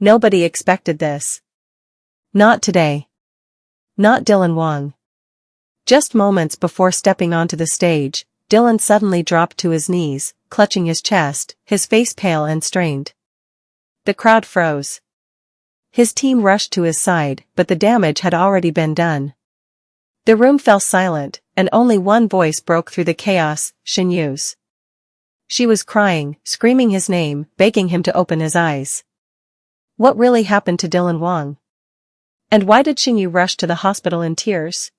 Nobody expected this. Not today. Not Dylan Wang. Just moments before stepping onto the stage, Dylan suddenly dropped to his knees, clutching his chest, his face pale and strained. The crowd froze. His team rushed to his side, but the damage had already been done. The room fell silent, and only one voice broke through the chaos, Shen Yue's. She was crying, screaming his name, begging him to open his eyes. What really happened to Dylan Wang? And why did Shen Yue rush to the hospital in tears?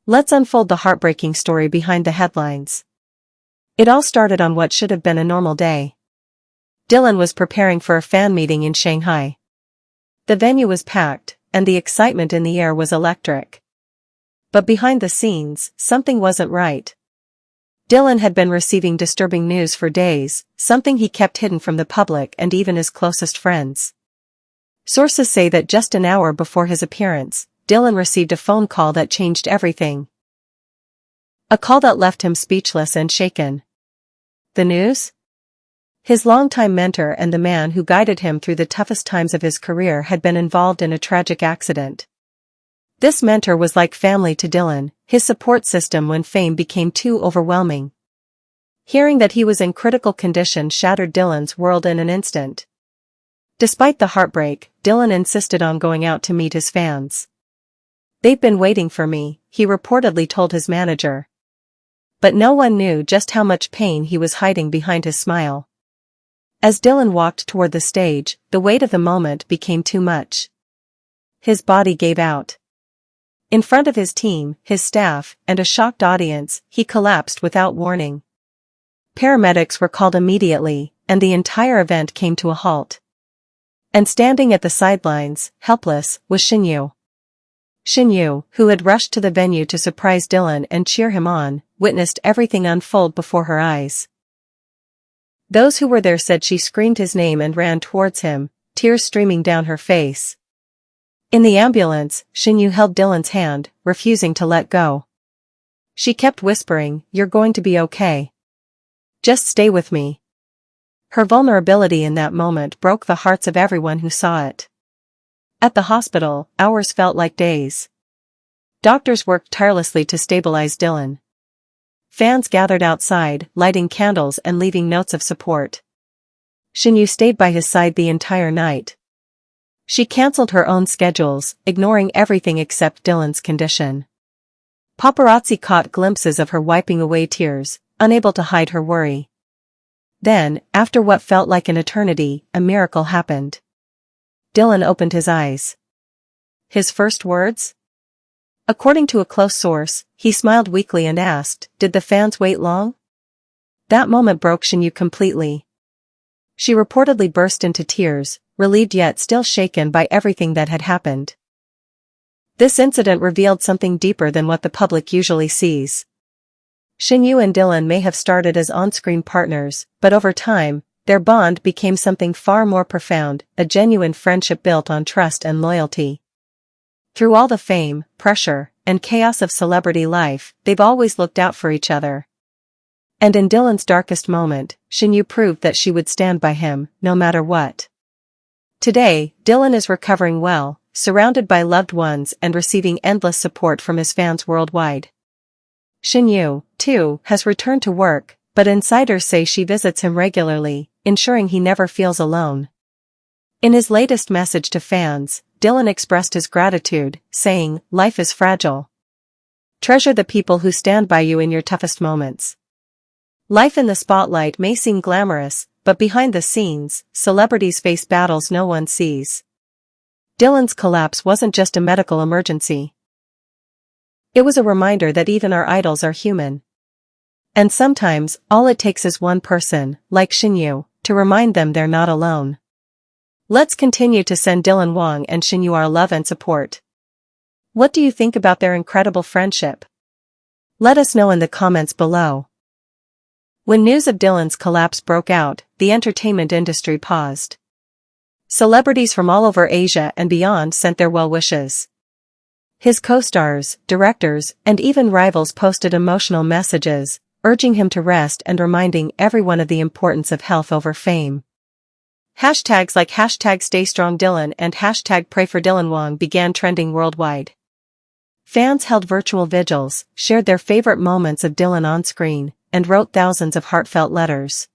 Let's unfold the heartbreaking story behind the headlines. It all started on what should have been a normal day. Dylan was preparing for a fan meeting in Shanghai. The venue was packed, and the excitement in the air was electric. But behind the scenes, something wasn't right. Dylan had been receiving disturbing news for days, something he kept hidden from the public and even his closest friends. Sources say that just an hour before his appearance, Dylan received a phone call that changed everything. A call that left him speechless and shaken. The news? His longtime mentor and the man who guided him through the toughest times of his career had been involved in a tragic accident. This mentor was like family to Dylan, his support system when fame became too overwhelming. Hearing that he was in critical condition shattered Dylan's world in an instant. Despite the heartbreak, Dylan insisted on going out to meet his fans. "They've been waiting for me," he reportedly told his manager. But no one knew just how much pain he was hiding behind his smile. As Dylan walked toward the stage, the weight of the moment became too much. His body gave out. In front of his team, his staff, and a shocked audience, he collapsed without warning. Paramedics were called immediately, and the entire event came to a halt. And standing at the sidelines, helpless, was Shen Yue. Shen Yue, who had rushed to the venue to surprise Dylan and cheer him on, witnessed everything unfold before her eyes. Those who were there said she screamed his name and ran towards him, tears streaming down her face. In the ambulance, Shen Yue held Dylan's hand, refusing to let go. She kept whispering, "You're going to be okay. Just stay with me." Her vulnerability in that moment broke the hearts of everyone who saw it. At the hospital, hours felt like days. Doctors worked tirelessly to stabilize Dylan. Fans gathered outside, lighting candles and leaving notes of support. Shen Yue stayed by his side the entire night. She canceled her own schedules, ignoring everything except Dylan's condition. Paparazzi caught glimpses of her wiping away tears, unable to hide her worry. Then, after what felt like an eternity, a miracle happened. Dylan opened his eyes. His first words? According to a close source, he smiled weakly and asked, "Did the fans wait long?" That moment broke Shen Yue completely. She reportedly burst into tears, relieved yet still shaken by everything that had happened. This incident revealed something deeper than what the public usually sees. Shen Yue and Dylan may have started as on-screen partners, but over time, their bond became something far more profound, a genuine friendship built on trust and loyalty. Through all the fame, pressure, and chaos of celebrity life, they've always looked out for each other. And in Dylan's darkest moment, Shen Yue proved that she would stand by him, no matter what. Today, Dylan is recovering well, surrounded by loved ones and receiving endless support from his fans worldwide. Shen Yue, too, has returned to work, but insiders say she visits him regularly, ensuring he never feels alone. In his latest message to fans, Dylan expressed his gratitude, saying, "Life is fragile. Treasure the people who stand by you in your toughest moments." Life in the spotlight may seem glamorous, but behind the scenes, celebrities face battles no one sees. Dylan's collapse wasn't just a medical emergency. It was a reminder that even our idols are human. And sometimes, all it takes is one person, like Shen Yue, to remind them they're not alone. Let's continue to send Dylan Wang and Shen Yue our love and support. What do you think about their incredible friendship? Let us know in the comments below. When news of Dylan's collapse broke out, the entertainment industry paused. Celebrities from all over Asia and beyond sent their well wishes. His co-stars, directors, and even rivals posted emotional messages, urging him to rest and reminding everyone of the importance of health over fame. Hashtags like hashtag Stay Strong Dylan and hashtag Pray for Dylan Wang began trending worldwide. Fans held virtual vigils, shared their favorite moments of Dylan on screen, and wrote thousands of heartfelt letters.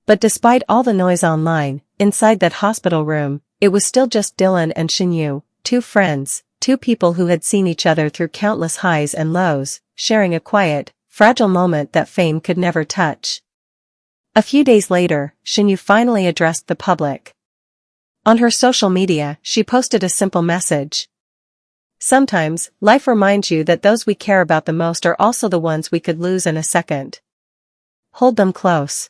But despite all the noise online, inside that hospital room, it was still just Dylan and Shen Yue, two friends, two people who had seen each other through countless highs and lows, sharing a quiet, fragile moment that fame could never touch. A few days later, Shen Yue finally addressed the public. On her social media, she posted a simple message. Sometimes, life reminds you that those we care about the most are also the ones we could lose in a second. Hold them close.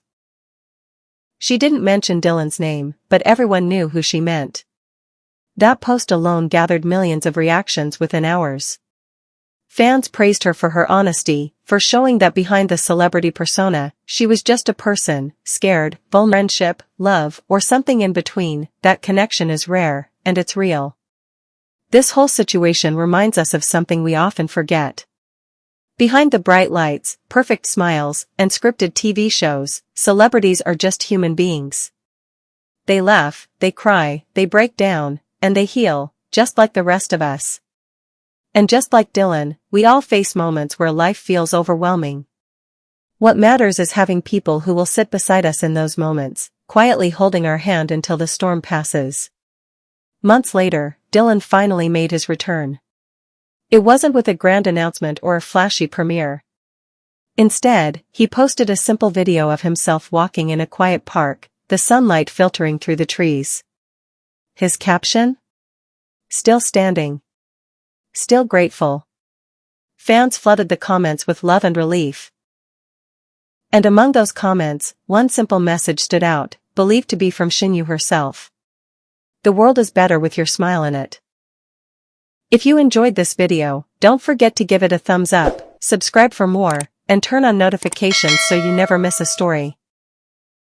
She didn't mention Dylan's name, but everyone knew who she meant. That post alone gathered millions of reactions within hours. Fans praised her for her honesty, for showing that behind the celebrity persona, she was just a person, scared, vulnerable, friendship, love, or something in between. That connection is rare, and it's real. This whole situation reminds us of something we often forget. Behind the bright lights, perfect smiles, and scripted TV shows, celebrities are just human beings. They laugh, they cry, they break down, and they heal, just like the rest of us. And just like Dylan, we all face moments where life feels overwhelming. What matters is having people who will sit beside us in those moments, quietly holding our hand until the storm passes. Months later, Dylan finally made his return. It wasn't with a grand announcement or a flashy premiere. Instead, he posted a simple video of himself walking in a quiet park, the sunlight filtering through the trees. His caption? Still standing. Still grateful. Fans flooded the comments with love and relief. And among those comments, one simple message stood out, believed to be from Shen Yue herself. The world is better with your smile in it. If you enjoyed this video, don't forget to give it a thumbs up, subscribe for more, and turn on notifications so you never miss a story.